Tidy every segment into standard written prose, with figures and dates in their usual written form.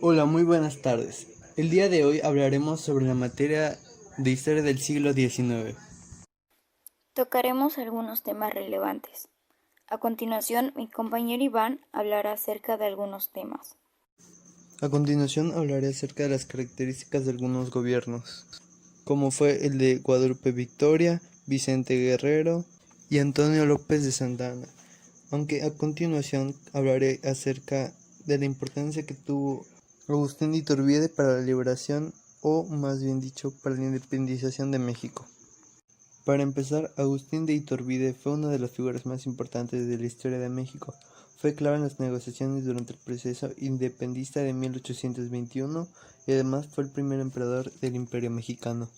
Hola, muy buenas tardes. El día de hoy hablaremos sobre la materia de historia del siglo XIX. Tocaremos algunos temas relevantes. A continuación, mi compañero Iván hablará acerca de algunos temas. A continuación hablaré acerca de las características de algunos gobiernos, como fue el de Guadalupe Victoria, Vicente Guerrero y Antonio López de Santa Anna. Aunque a continuación hablaré acerca de la importancia que tuvo Agustín de Iturbide para la liberación, o más bien dicho, para la independización de México. Para empezar, Agustín de Iturbide fue una de las figuras más importantes de la historia de México. Fue clave en las negociaciones durante el proceso independentista de 1821 y además fue el primer emperador del Imperio Mexicano.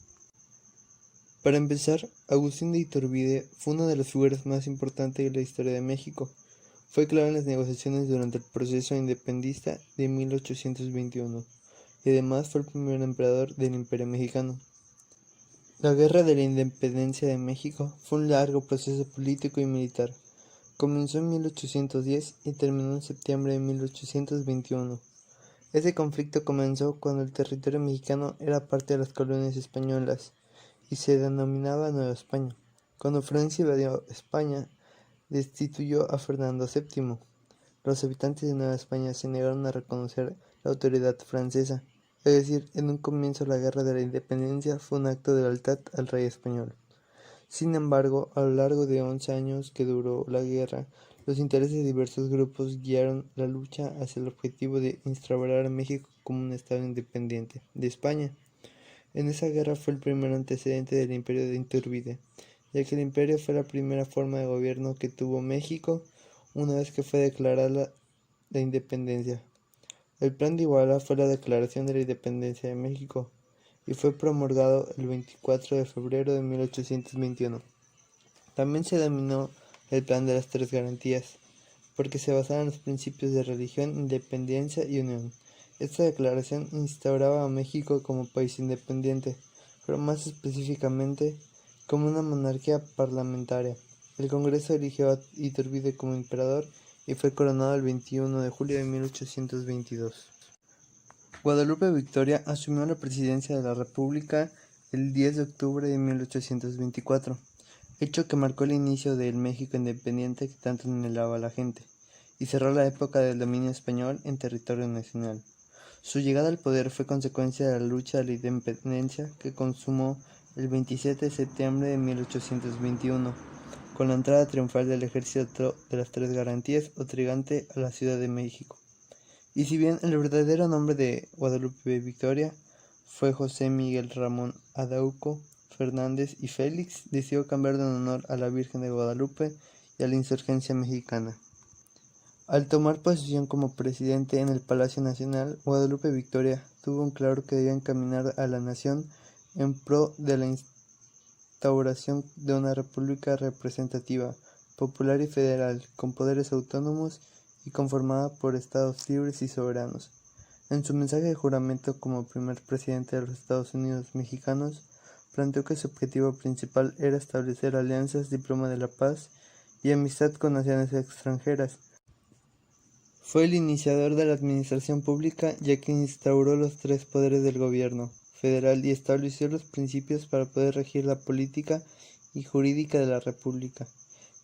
Para empezar, Agustín de Iturbide fue una de las figuras más importantes de la historia de México. Fue clave en las negociaciones durante el proceso independentista de 1821 y además fue el primer emperador del Imperio Mexicano. La Guerra de la Independencia de México fue un largo proceso político y militar. Comenzó en 1810 y terminó en septiembre de 1821. Ese conflicto comenzó cuando el territorio mexicano era parte de las colonias españolas y se denominaba Nueva España. Cuando Francia invadió España, destituyó a Fernando VII. Los habitantes de Nueva España se negaron a reconocer la autoridad francesa, es decir, en un comienzo la Guerra de la Independencia fue un acto de lealtad al rey español. Sin embargo, a lo largo de 11 años que duró la guerra, los intereses de diversos grupos guiaron la lucha hacia el objetivo de instaurar a México como un estado independiente de España. En esa guerra fue el primer antecedente del imperio de Iturbide, ya que el imperio fue la primera forma de gobierno que tuvo México una vez que fue declarada la independencia. El Plan de Iguala fue la declaración de la independencia de México y fue promulgado el 24 de febrero de 1821. También se denominó el Plan de las Tres Garantías, porque se basaba en los principios de religión, independencia y unión. Esta declaración instauraba a México como país independiente, pero más específicamente como una monarquía parlamentaria. El Congreso eligió a Iturbide como emperador y fue coronado el 21 de julio de 1822. Guadalupe Victoria asumió la presidencia de la República el 10 de octubre de 1824, hecho que marcó el inicio del México independiente que tanto anhelaba la gente, y cerró la época del dominio español en territorio nacional. Su llegada al poder fue consecuencia de la lucha de la independencia que consumó el 27 de septiembre de 1821, con la entrada triunfal del Ejército de las Tres Garantías o Trigante a la Ciudad de México. Y si bien el verdadero nombre de Guadalupe Victoria fue José Miguel Ramón Adauco Fernández y Félix, decidió cambiar en honor a la Virgen de Guadalupe y a la insurgencia mexicana. Al tomar posesión como presidente en el Palacio Nacional, Guadalupe Victoria tuvo un claro que debía encaminar a la nación en pro de la instauración de una república representativa, popular y federal, con poderes autónomos y conformada por estados libres y soberanos. En su mensaje de juramento como primer presidente de los Estados Unidos mexicanos, planteó que su objetivo principal era establecer alianzas, diploma de la paz y amistad con naciones extranjeras. Fue el iniciador de la administración pública, ya que instauró los tres poderes del gobierno federal y estableció los principios para poder regir la política y jurídica de la República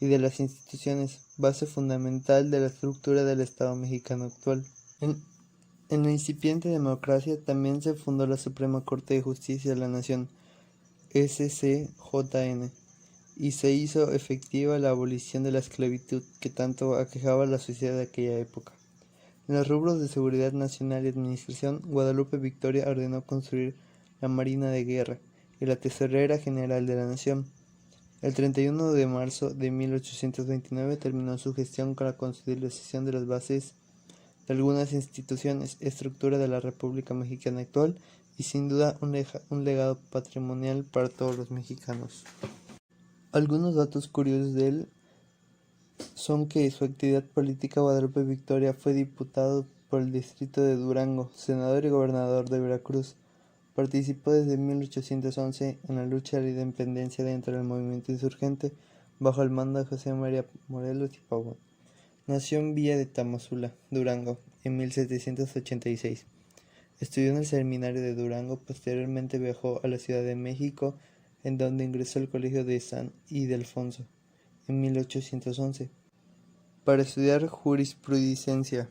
y de las instituciones, base fundamental de la estructura del Estado mexicano actual. En la incipiente democracia también se fundó la Suprema Corte de Justicia de la Nación, SCJN, y se hizo efectiva la abolición de la esclavitud que tanto aquejaba a la sociedad de aquella época. En los rubros de seguridad nacional y administración, Guadalupe Victoria ordenó construir la Marina de Guerra y la Tesorera General de la Nación. El 31 de marzo de 1829 terminó su gestión con la consolidación de las bases de algunas instituciones, estructura de la República Mexicana actual y sin duda un legado patrimonial para todos los mexicanos. Algunos datos curiosos de él son que su actividad política Guadalupe Victoria fue diputado por el distrito de Durango, senador y gobernador de Veracruz. Participó desde 1811 en la lucha de la independencia dentro del movimiento insurgente bajo el mando de José María Morelos y Pavón. Nació en Villa de Tamazula, Durango, en 1786. Estudió en el seminario de Durango, posteriormente viajó a la Ciudad de México, en donde ingresó al Colegio de San Ildefonso en 1811 para estudiar jurisprudencia.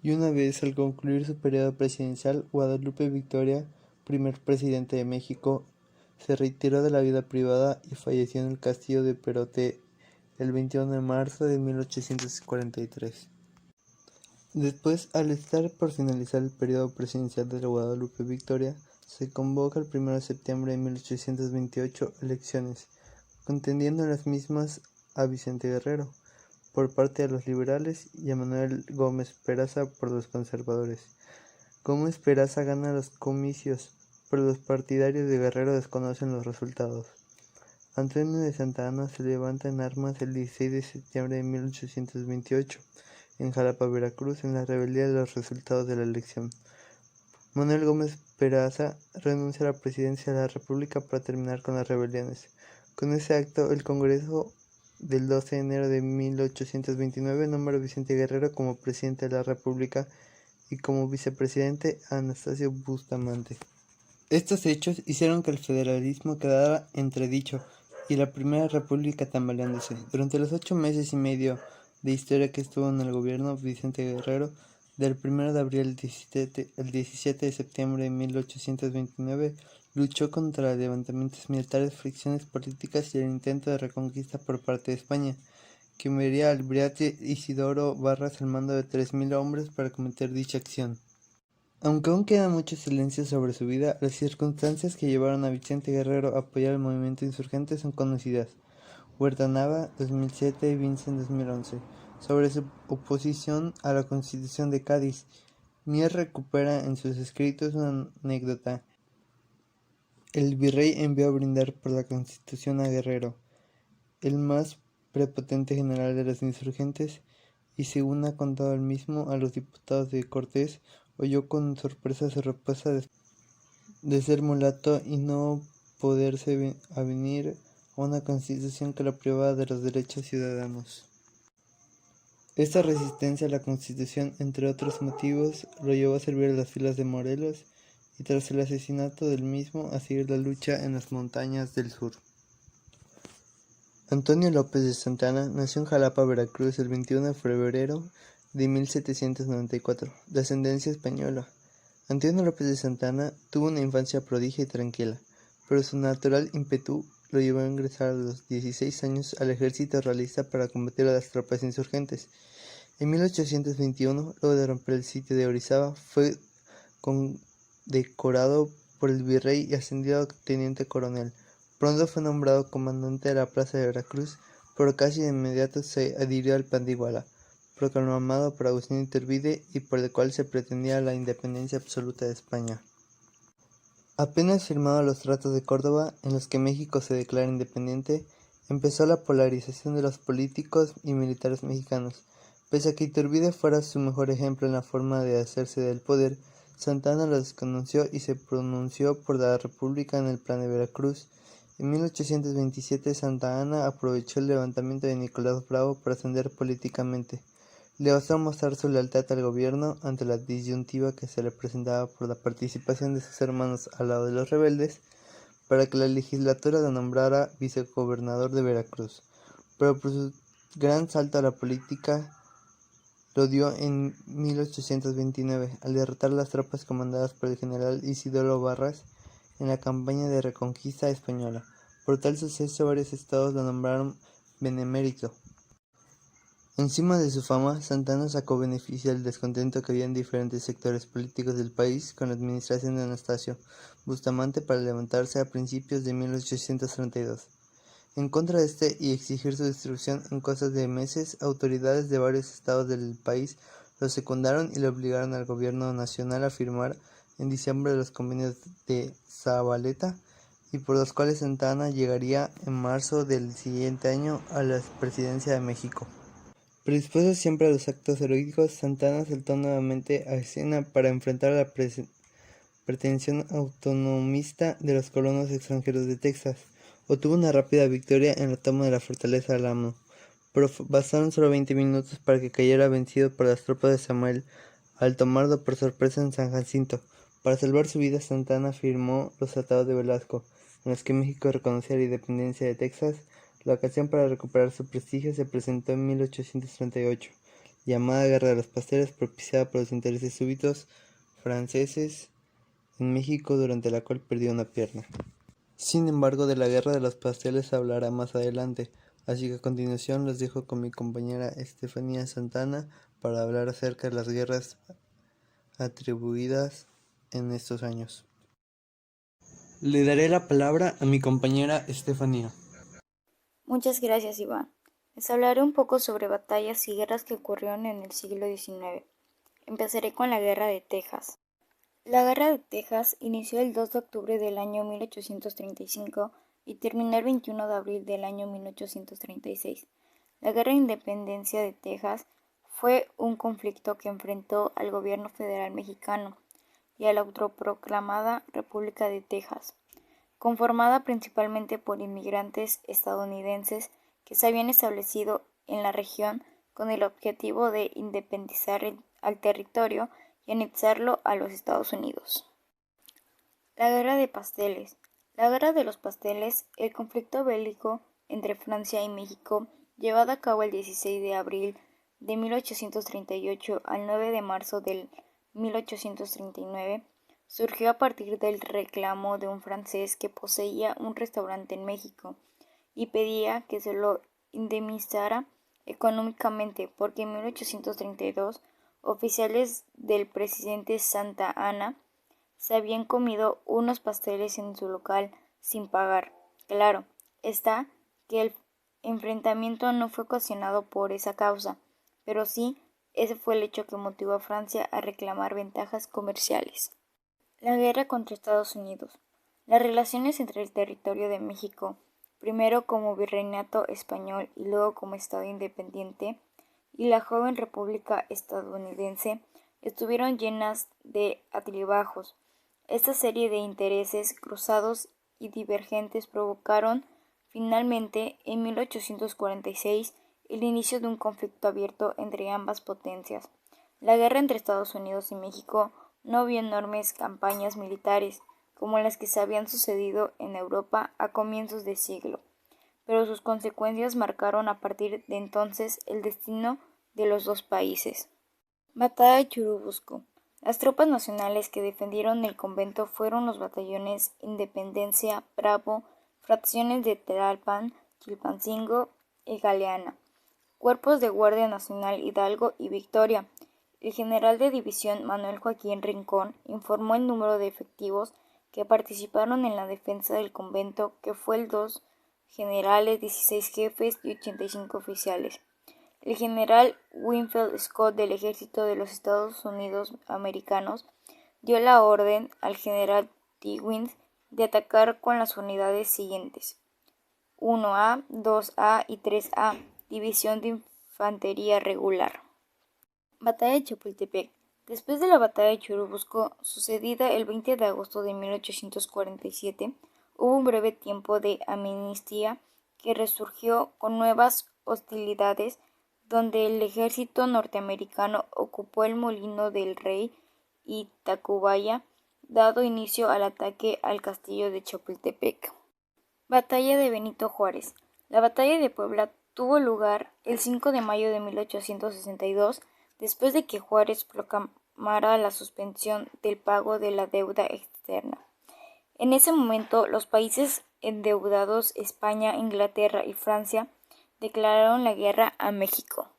Y una vez al concluir su periodo presidencial, Guadalupe Victoria, primer presidente de México, se retiró de la vida privada y falleció en el castillo de Perote el 21 de marzo de 1843. Después, al estar por finalizar el periodo presidencial de Guadalupe Victoria, se convoca el 1 de septiembre de 1828 elecciones, contendiendo en las mismas a Vicente Guerrero por parte de los liberales y a Manuel Gómez Peraza por los conservadores. Gómez Peraza gana los comicios, pero los partidarios de Guerrero desconocen los resultados. Antonio de Santa Anna se levanta en armas el 16 de septiembre de 1828 en Jalapa, Veracruz, en la rebeldía de los resultados de la elección. Manuel Gómez Peraza renuncia a la presidencia de la República para terminar con las rebeliones. Con ese acto, el Congreso del 12 de enero de 1829 nombra a Vicente Guerrero como presidente de la República y como vicepresidente a Anastasio Bustamante. Estos hechos hicieron que el federalismo quedara entredicho y la Primera República tambaleándose. Durante los 8 meses y medio de historia que estuvo en el gobierno, Vicente Guerrero, del 1 de abril al 17 de septiembre de 1829, luchó contra levantamientos militares, fricciones políticas y el intento de reconquista por parte de España, que enviaría al almirante Isidoro Barras al mando de 3.000 hombres para cometer dicha acción. Aunque aún queda mucho silencio sobre su vida, las circunstancias que llevaron a Vicente Guerrero a apoyar el movimiento insurgente son conocidas. Huerta Nava, 2007 y Vincent, 2011. Sobre su oposición a la Constitución de Cádiz, Mier recupera en sus escritos una anécdota. El virrey envió a brindar por la Constitución a Guerrero, el más prepotente general de los insurgentes, y según ha contado él mismo a los diputados de Cortés, oyó con sorpresa su respuesta de ser mulato y no poderse avenir a una constitución que la privaba de los derechos ciudadanos. Esta resistencia a la constitución, entre otros motivos, lo llevó a servir a las filas de Morelos y tras el asesinato del mismo a seguir la lucha en las montañas del sur. Antonio López de Santana nació en Jalapa, Veracruz, el 21 de febrero de 1794, de ascendencia española. Antonio López de Santana tuvo una infancia prodigia y tranquila, pero su natural ímpetu lo llevó a ingresar a los 16 años al ejército realista para combatir a las tropas insurgentes. En 1821, luego de romper el sitio de Orizaba, fue condecorado por el virrey y ascendido a teniente coronel. Pronto fue nombrado comandante de la plaza de Veracruz, pero casi de inmediato se adhirió al plan de Iguala, proclamado por Agustín Iturbide y por el cual se pretendía la independencia absoluta de España. Apenas firmados los tratados de Córdoba, en los que México se declara independiente, empezó la polarización de los políticos y militares mexicanos. Pese a que Iturbide fuera su mejor ejemplo en la forma de hacerse del poder, Santa Anna lo desconoció y se pronunció por la República en el Plan de Veracruz. En 1827 Santa Anna aprovechó el levantamiento de Nicolás Bravo para ascender políticamente. Le bastó mostrar su lealtad al gobierno ante la disyuntiva que se le presentaba por la participación de sus hermanos al lado de los rebeldes, para que la legislatura lo nombrara vicegobernador de Veracruz, pero por su gran salto a la política lo dio en 1829, al derrotar las tropas comandadas por el general Isidoro Barras en la campaña de reconquista española. Por tal suceso varios estados lo nombraron benemérito. Encima de su fama, Santa Anna sacó beneficio del descontento que había en diferentes sectores políticos del país con la administración de Anastasio Bustamante para levantarse a principios de 1832. En contra de este y exigir su destrucción en cosas de meses, autoridades de varios estados del país lo secundaron y le obligaron al gobierno nacional a firmar en diciembre los convenios de Zavaleta, y por los cuales Santa Anna llegaría en marzo del siguiente año a la presidencia de México. Predispuesto siempre a los actos heroicos, Santa Anna saltó nuevamente a escena para enfrentar la pretensión autonomista de los colonos extranjeros de Texas. Obtuvo una rápida victoria en la toma de la fortaleza de Álamo, pero bastaron solo 20 minutos para que cayera vencido por las tropas de Samuel al tomarlo por sorpresa en San Jacinto. Para salvar su vida, Santa Anna firmó los tratados de Velasco, en los que México reconocía la independencia de Texas. La ocasión para recuperar su prestigio se presentó en 1838, llamada Guerra de los Pasteles, propiciada por los intereses súbitos franceses en México, durante la cual perdió una pierna. Sin embargo, de la Guerra de los Pasteles se hablará más adelante, así que a continuación los dejo con mi compañera Estefanía Santana para hablar acerca de las guerras atribuidas en estos años. Le daré la palabra a mi compañera Estefanía. Muchas gracias, Iván. Les hablaré un poco sobre batallas y guerras que ocurrieron en el siglo XIX. Empezaré con la Guerra de Texas. La Guerra de Texas inició el 2 de octubre del año 1835 y terminó el 21 de abril del año 1836. La Guerra de Independencia de Texas fue un conflicto que enfrentó al gobierno federal mexicano y a la autoproclamada República de Texas, conformada principalmente por inmigrantes estadounidenses que se habían establecido en la región con el objetivo de independizar al territorio y anexarlo a los Estados Unidos. La Guerra de Pasteles. La Guerra de los Pasteles, el conflicto bélico entre Francia y México, llevado a cabo el 16 de abril de 1838 al 9 de marzo del 1839, surgió a partir del reclamo de un francés que poseía un restaurante en México y pedía que se lo indemnizara económicamente porque en 1832 oficiales del presidente Santa Anna se habían comido unos pasteles en su local sin pagar. Claro está que el enfrentamiento no fue ocasionado por esa causa, pero sí ese fue el hecho que motivó a Francia a reclamar ventajas comerciales. La guerra contra Estados Unidos. Las relaciones entre el territorio de México, primero como virreinato español y luego como estado independiente, y la joven república estadounidense estuvieron llenas de altibajos. Esta serie de intereses cruzados y divergentes provocaron finalmente en 1846 el inicio de un conflicto abierto entre ambas potencias. La guerra entre Estados Unidos y México no vio enormes campañas militares como las que se habían sucedido en Europa a comienzos de siglo, pero sus consecuencias marcaron a partir de entonces el destino de los dos países. Batalla de Churubusco. Las tropas nacionales que defendieron el convento fueron los batallones Independencia, Bravo, fracciones de Tlalpan, Chilpancingo y Galeana, cuerpos de Guardia Nacional Hidalgo y Victoria. El general de división Manuel Joaquín Rincón informó el número de efectivos que participaron en la defensa del convento, que fue el 2 generales, 16 jefes y 85 oficiales. El general Winfield Scott del Ejército de los Estados Unidos Americanos dio la orden al general Tewins de atacar con las unidades siguientes: 1A, 2A y 3A, División de Infantería Regular. Batalla de Chapultepec. Después de la batalla de Churubusco, sucedida el 20 de agosto de 1847, hubo un breve tiempo de amnistía que resurgió con nuevas hostilidades, donde el ejército norteamericano ocupó el Molino del Rey y Tacubaya, dado inicio al ataque al castillo de Chapultepec. Batalla de Benito Juárez. La batalla de Puebla tuvo lugar el 5 de mayo de 1862, después de que Juárez proclamara la suspensión del pago de la deuda externa. En ese momento, los países endeudados, España, Inglaterra y Francia, declararon la guerra a México.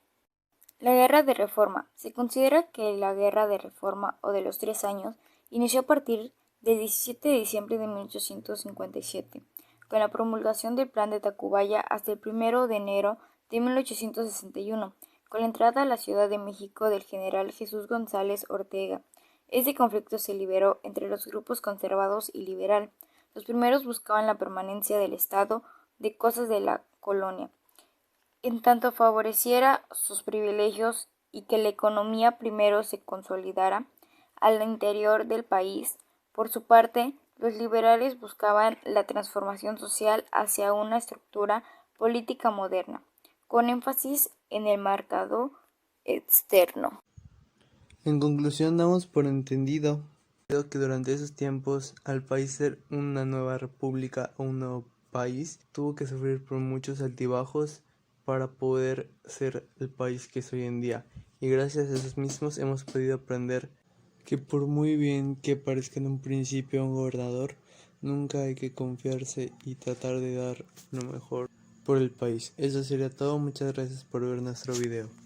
La Guerra de Reforma. Se considera que la Guerra de Reforma, o de los 3 años, inició a partir del 17 de diciembre de 1857, con la promulgación del Plan de Tacubaya, hasta el 1 de enero de 1861, con la entrada a la Ciudad de México del general Jesús González Ortega. Este conflicto se liberó entre los grupos conservador y liberal. Los primeros buscaban la permanencia del estado de cosas de la colonia, en tanto favoreciera sus privilegios y que la economía primero se consolidara al interior del país. Por su parte, los liberales buscaban la transformación social hacia una estructura política moderna, con énfasis en el mercado externo. En conclusión, damos por entendido que durante esos tiempos, al país ser una nueva república o un nuevo país, tuvo que sufrir por muchos altibajos para poder ser el país que es hoy en día. Y gracias a esos mismos hemos podido aprender que por muy bien que parezca en un principio un gobernador, nunca hay que confiarse y tratar de dar lo mejor por el país. Eso sería todo. Muchas gracias por ver nuestro video.